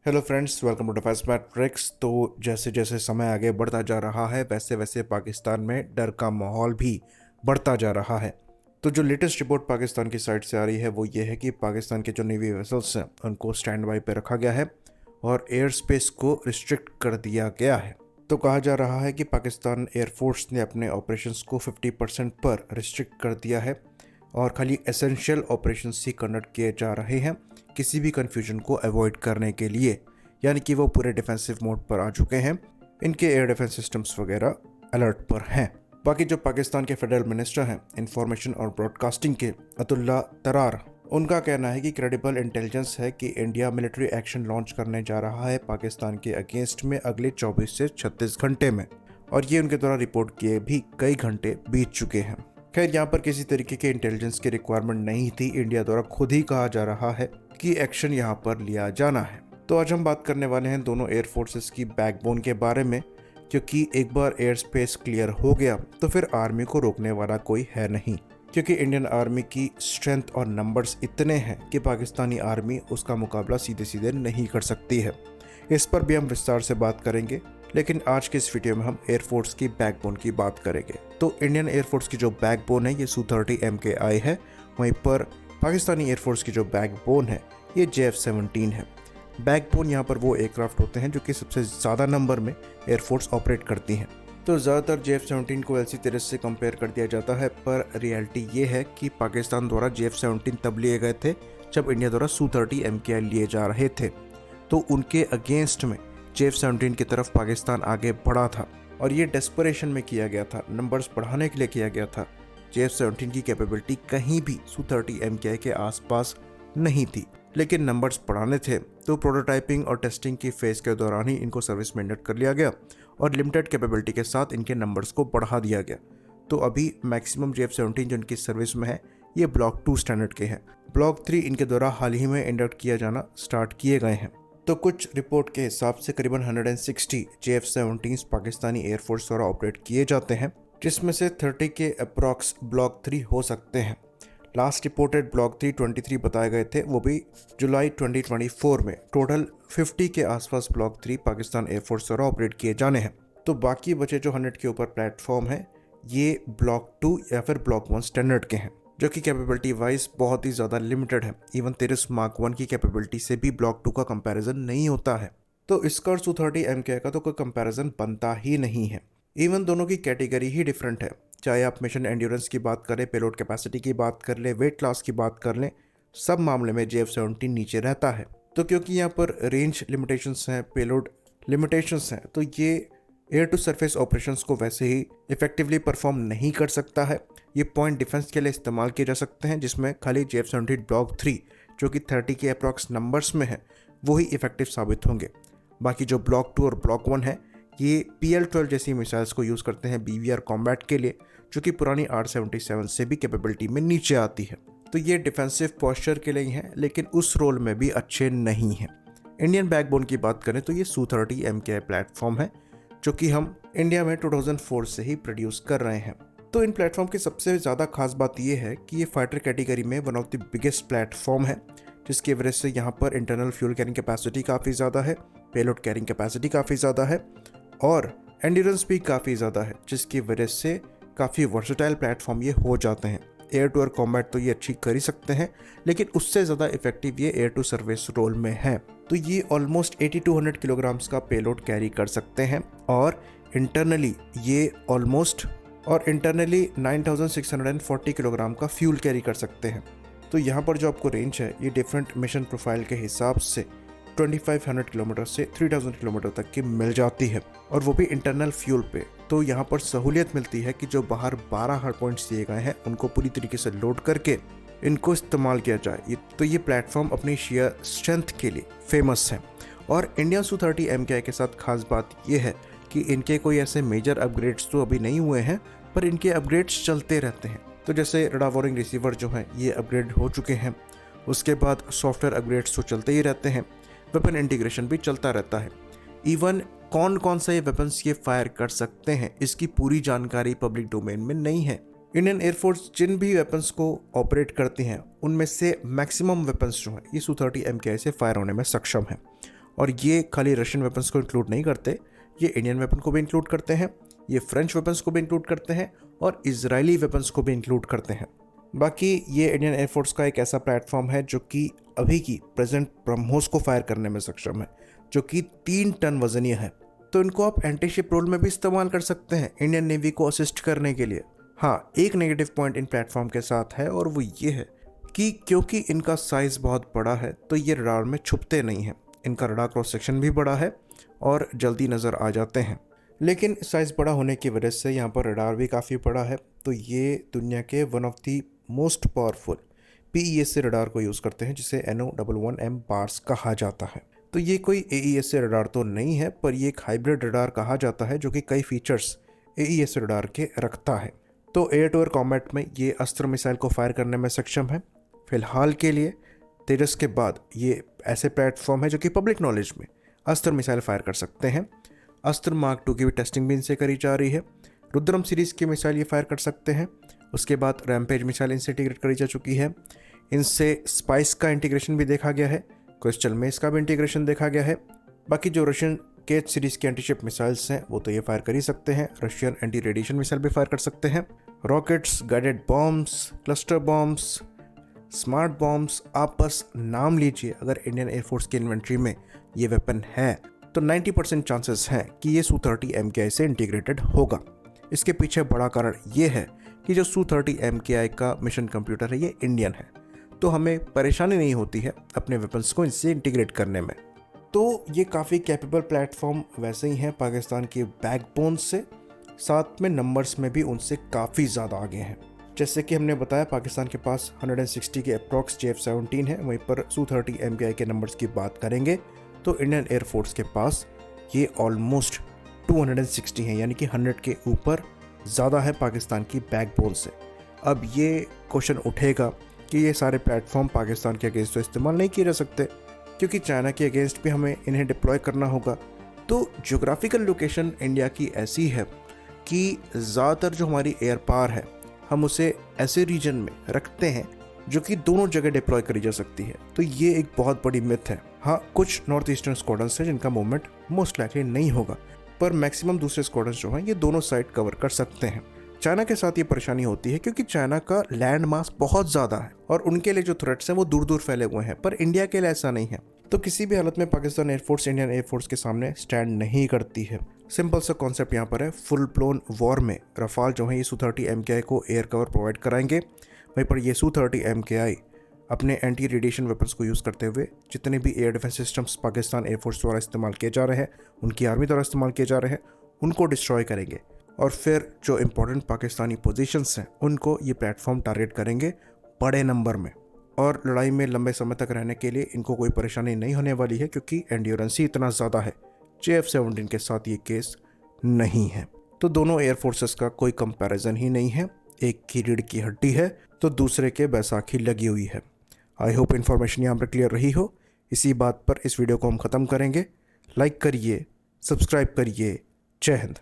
Hello friends, welcome to Defence Matrix. तो जैसे जैसे समय आगे बढ़ता जा रहा है वैसे वैसे पाकिस्तान में डर का माहौल भी बढ़ता जा रहा है। तो जो लेटेस्ट रिपोर्ट पाकिस्तान की साइड से आ रही है वो ये है कि पाकिस्तान के जो नेवी वेसल्स हैं उनको स्टैंड बाई पे रखा गया है और एयर स्पेस को रिस्ट्रिक्ट कर दिया गया है। तो कहा जा रहा है कि पाकिस्तान एयरफोर्स ने अपने ऑपरेशंस को 50% पर रिस्ट्रिक्ट कर दिया है और खाली एसेंशियल ऑपरेशंस ही कंडक्ट किए जा रहे हैं किसी भी कन्फ्यूजन को अवॉइड करने के लिए। यानी कि वो पूरे डिफेंसिव मोड पर आ चुके हैं, इनके एयर डिफेंस सिस्टम्स वगैरह अलर्ट पर हैं। बाकी जो पाकिस्तान के फेडरल मिनिस्टर हैं इंफॉर्मेशन और ब्रॉडकास्टिंग के, अतुल्ला तरार, उनका कहना है कि क्रेडिबल इंटेलिजेंस है कि इंडिया मिलिट्री एक्शन लॉन्च करने जा रहा है पाकिस्तान के अगेंस्ट में अगले 24 से 36 घंटे में, और ये उनके द्वारा रिपोर्ट किए भी कई घंटे बीत चुके हैं। खैर, यहाँ पर किसी तरीके के इंटेलिजेंस की रिक्वायरमेंट नहीं थी, इंडिया द्वारा खुद ही कहा जा रहा है कि एक्शन यहाँ पर लिया जाना है। तो आज हम बात करने वाले हैं दोनों एयर फोर्सेस की बैकबोन के बारे में, क्योंकि एक बार एयर स्पेस क्लियर हो गया तो फिर आर्मी को रोकने वाला कोई है नहीं, क्योंकि इंडियन आर्मी की स्ट्रेंथ और नंबर्स इतने हैं कि पाकिस्तानी आर्मी उसका मुकाबला सीधे सीधे नहीं कर सकती है। इस पर भी हम विस्तार से बात करेंगे, लेकिन आज के इस वीडियो में हम एयरफोर्स की बैकबोन की बात करेंगे। तो इंडियन एयरफोर्स की जो बैकबोन है ये Su-30 MKI है, वहीं पर पाकिस्तानी एयरफोर्स की जो बैकबोन है ये JF-17 है। बैकबोन यहाँ पर वो एयरक्राफ्ट होते हैं जो कि सबसे ज़्यादा नंबर में एयरफोर्स ऑपरेट करती हैं। तो ज़्यादातर JF-17 को LC-30 से कंपेयर कर दिया जाता है, पर रियलिटी ये है कि पाकिस्तान द्वारा JF-17 तब लिए गए थे जब इंडिया द्वारा Su-30 MKI लिए जा रहे थे। तो उनके अगेंस्ट में JF-17 की तरफ पाकिस्तान आगे बढ़ा था और ये डेस्परेशन में किया गया था, नंबर्स बढ़ाने के लिए किया गया था। JF-17 की कैपेबिलिटी कहीं भी Su-30 MKI के आसपास नहीं थी, लेकिन नंबर्स बढ़ाने थे तो प्रोटोटाइपिंग और टेस्टिंग की फेज के दौरान ही इनको सर्विस में इंडक्ट कर लिया गया और लिमिटेड कैपेबिलिटी के साथ इनके नंबर्स को बढ़ा दिया गया। तो अभी मैक्सिमम JF-17 जो इनकी सर्विस में है ये ब्लॉक 2 स्टैंडर्ड के हैं। ब्लॉक 3 इनके द्वारा हाल ही में इंडक्ट किया जाना स्टार्ट किए गए हैं। तो कुछ रिपोर्ट के हिसाब से करीबन 160 JF-17 पाकिस्तानी एयरफोर्स द्वारा ऑपरेट किए जाते हैं, जिसमें से 30 के अप्रॉक्स ब्लॉक 3 हो सकते हैं। लास्ट रिपोर्टेड ब्लॉक 3 23 बताए गए थे, वो भी जुलाई 2024 में। टोटल 50 के आसपास ब्लॉक 3 पाकिस्तान एयरफोर्स द्वारा ऑपरेट किए जाने हैं। तो बाकी बचे जो 100 के ऊपर प्लेटफॉर्म है ये ब्लॉक 2 या फिर ब्लॉक 1 स्टैंडर्ड के हैं, जो कि कैपेबिलिटी वाइज बहुत ही ज़्यादा लिमिटेड है। इवन तेरस मार्क 1 की कैपेबिलिटी से भी ब्लॉक 2 का कंपैरिजन नहीं होता है। तो इसका और Su-30 MKI का तो कोई कंपैरिजन बनता ही नहीं है। इवन दोनों की कैटेगरी ही डिफरेंट है, चाहे आप मिशन एंड्योरेंस की बात करें, पेलोड कैपेसिटी की बात कर लें, वेट क्लास की बात कर लें, सब मामले में JF-17 नीचे रहता है। तो क्योंकि यहाँ पर रेंज लिमिटेशंस हैं, पेलोड लिमिटेशंस हैं, तो ये एयर टू सरफेस ऑपरेशंस को वैसे ही इफेक्टिवली परफॉर्म नहीं कर सकता है। ये पॉइंट डिफेंस के लिए इस्तेमाल किए जा सकते हैं, जिसमें खाली JF-17 ब्लॉक 3 जो कि 30 के अप्रॉक्स नंबर्स में है वो ही इफेक्टिव साबित होंगे। बाकी जो ब्लॉक 2 और ब्लॉक 1 है ये PL-12 जैसी मिसाइल्स को यूज़ करते हैं BVR कॉम्बैट के लिए, जो कि पुरानी R-77 से भी कैपेबिलिटी में नीचे आती है। तो ये डिफेंसिव पोस्चर के लिए हैं, लेकिन उस रोल में भी अच्छे नहीं हैं। इंडियन बैकबोन की बात करें तो ये Su-30 MKI प्लेटफॉर्म है, जो कि हम इंडिया में 2004 से ही प्रोड्यूस कर रहे हैं। तो इन प्लेटफॉर्म की सबसे ज़्यादा खास बात यह है कि ये फाइटर कैटेगरी में one of the biggest platform है, जिसकी वजह से यहाँ पर इंटरनल फ्यूल कैरिंग कैपेसिटी काफ़ी ज़्यादा है, पेलोड कैरिंग कैपेसिटी काफ़ी ज़्यादा है और एंड्योरेंस भी काफ़ी ज़्यादा है, जिसकी वजह से काफ़ी वर्सेटाइल प्लेटफॉर्म ये हो जाते हैं। एयर टू एयर कॉम्बैट तो ये अच्छी कर ही सकते हैं, लेकिन उससे ज़्यादा इफेक्टिव ये एयर टू सर्विस रोल में है। तो ये ऑलमोस्ट 8200 किलोग्राम्स का पेलोड कैरी कर सकते हैं और इंटरनली 9640 किलोग्राम का फ्यूल कैरी कर सकते हैं। तो यहाँ पर जो आपको रेंज है ये डिफरेंट मिशन प्रोफाइल के हिसाब से 2500 किलोमीटर से 3000 किलोमीटर तक की मिल जाती है, और वो भी इंटरनल फ्यूल पे। तो यहाँ पर सहूलियत मिलती है कि जो बाहर 12 हार्ड पॉइंट्स दिए गए हैं उनको पूरी तरीके से लोड करके इनको इस्तेमाल किया जाए। तो ये प्लेटफॉर्म अपनी शेयर स्ट्रेंथ के लिए फेमस है। और इंडियन Su-30 MKI के साथ खास बात यह है कि इनके कोई ऐसे मेजर अपग्रेड्स तो अभी नहीं हुए हैं, पर इनके अपग्रेड्स चलते रहते हैं। तो जैसे रडार वॉर्निंग रिसीवर जो हैं ये अपग्रेड हो चुके हैं, उसके बाद सॉफ्टवेयर अपग्रेड्स तो चलते ही रहते हैं, वेपन इंटीग्रेशन भी चलता रहता है। इवन कौन कौन सा ये वेपन्स ये फायर कर सकते हैं इसकी पूरी जानकारी पब्लिक डोमेन में नहीं है। इंडियन एयरफोर्स जिन भी वेपन्स को ऑपरेट करती हैं उनमें से मैक्सिमम वेपन्स जो हैं ये Su-30 MKI से फायर होने में सक्षम है, और ये खाली रशियन वेपन्स को इंक्लूड नहीं करते, ये इंडियन वेपन को भी इंक्लूड करते हैं, ये फ्रेंच वेपन्स को भी इंक्लूड करते हैं और इजरायली वेपन्स को भी इंक्लूड करते हैं। बाकी ये इंडियन एयरफोर्स का एक ऐसा प्लेटफॉर्म है जो कि अभी की प्रेजेंट ब्रह्मोस को फायर करने में सक्षम है, जो कि 3 टन वजनीय है। तो इनको आप एंटी शिप रोल में भी इस्तेमाल कर सकते हैं इंडियन नेवी को असिस्ट करने के लिए। हाँ, एक नेगेटिव पॉइंट इन प्लेटफॉर्म के साथ है और वो ये है कि क्योंकि इनका साइज़ बहुत बड़ा है तो ये रडार में छुपते नहीं हैं। इनका रडार क्रॉस सेक्शन भी बड़ा है और जल्दी नज़र आ जाते हैं। लेकिन साइज़ बड़ा होने की वजह से यहाँ पर रडार भी काफ़ी बड़ा है, तो ये दुनिया के one of the most powerful PESA radar को यूज़ करते हैं, जिसे NO11M बार्स कहा जाता है। तो ये कोई AESA रडार तो नहीं है, पर ये एक हाइब्रिड रडार कहा जाता है जो कि कई फीचर्स AESA रडार के रखता है। तो एयर टू एयर कॉम्बैट में ये अस्त्र मिसाइल को फायर करने में सक्षम है। फिलहाल के लिए तेजस के बाद ये ऐसे प्लेटफॉर्म है जो कि पब्लिक नॉलेज में अस्त्र मिसाइल फायर कर सकते हैं। अस्त्र मार्क 2 की भी टेस्टिंग भी इनसे करी जा रही है। रुद्रम सीरीज़ की मिसाइल ये फायर कर सकते हैं। उसके बाद रैम्पेज मिसाइल इनसे इंटीग्रेट करी जा चुकी है। इनसे स्पाइस का इंटीग्रेशन भी देखा गया है, क्रिस्टल मेस का भी इंटीग्रेशन देखा गया है। बाकी जो रशियन केज सीरीज़ की एंटीशिप मिसाइल्स हैं वो तो ये फायर कर ही सकते हैं। रशियन एंटी रेडिएशन मिसाइल भी फायर कर सकते हैं। Rockets, guided bombs, cluster bombs, smart bombs, आप बस नाम लीजिए। अगर इंडियन एयरफोर्स की इन्वेंट्री में ये वेपन है तो 90% चांसेस हैं कि ये Su-30 MKI से इंटीग्रेटेड होगा। इसके पीछे बड़ा कारण ये है कि जो Su-30 MKI का मिशन कंप्यूटर है ये इंडियन है, तो हमें परेशानी नहीं होती है अपने वेपन्स को इनसे इंटीग्रेट करने में। तो ये काफ़ी कैपेबल प्लेटफॉर्म वैसे ही हैं पाकिस्तान के बैकबोन से, साथ में नंबर्स में भी उनसे काफ़ी ज़्यादा आगे हैं। जैसे कि हमने बताया, पाकिस्तान के पास 160 के अप्रॉक्स JF-17 है। वहीं पर Su-30 MKI के नंबर्स की बात करेंगे तो इंडियन एयरफोर्स के पास ये ऑलमोस्ट 260 हैं, यानी कि 100 के ऊपर ज़्यादा है पाकिस्तान की बैकबोन से। अब ये क्वेश्चन उठेगा कि ये सारे प्लेटफॉर्म पाकिस्तान के अगेंस्ट तो इस्तेमाल नहीं किए जा सकते, क्योंकि चाइना के अगेंस्ट भी हमें इन्हें डिप्लॉय करना होगा। तो ज्योग्राफिकल लोकेशन इंडिया की ऐसी है कि ज़्यादातर जो हमारी एयर पावर है हम उसे ऐसे रीजन में रखते हैं जो कि दोनों जगह डिप्लॉय करी जा सकती है। तो ये एक बहुत बड़ी मिथ है। हाँ, कुछ नॉर्थ ईस्टर्न स्क्वाड्रंस हैं जिनका मूवमेंट मोस्ट लाइकली नहीं होगा, पर मैक्सिमम दूसरे स्क्वाड्रंस जो हैं ये दोनों साइड कवर कर सकते हैं। चाइना के साथ ये परेशानी होती है क्योंकि चाइना का लैंड मास बहुत ज़्यादा है और उनके लिए जो थ्रेट्स हैं वो दूर दूर फैले हुए हैं, पर इंडिया के लिए ऐसा नहीं है। तो किसी भी हालत में पाकिस्तान एयरफोर्स इंडियन एयरफोर्स के सामने स्टैंड नहीं करती है। सिंपल सा कॉन्सेप्ट यहाँ पर है, फुल ब्लोन वॉर में रफाल जो है ये Su-30 MKI को एयर कवर प्रोवाइड कराएंगे। वहीं पर ये Su-30 MKI अपने एंटी रेडिएशन वेपन्स को यूज़ करते हुए जितने भी air defence systems Pakistan air force द्वारा इस्तेमाल किए जा रहे हैं, उनकी आर्मी द्वारा इस्तेमाल किए जा रहे हैं, उनको डिस्ट्रॉय करेंगे। और फिर जो इंपॉर्टेंट पाकिस्तानी पोजीशंस हैं उनको ये प्लेटफॉर्म टारगेट करेंगे बड़े नंबर में। और लड़ाई में लंबे समय तक रहने के लिए इनको कोई परेशानी नहीं होने वाली है, क्योंकि एंड्योरेंस ही इतना ज़्यादा है। JF-17 के साथ ये केस नहीं है। तो दोनों एयर फोर्सेस का कोई कंपैरिजन ही नहीं है। एक की रीढ़ की हड्डी है तो दूसरे के बैसाखी लगी हुई है। आई होप इन्फॉर्मेशन यहाँ पर क्लियर रही हो। इसी बात पर इस वीडियो को हम ख़त्म करेंगे। लाइक करिए, सब्सक्राइब करिए। जय हिंद।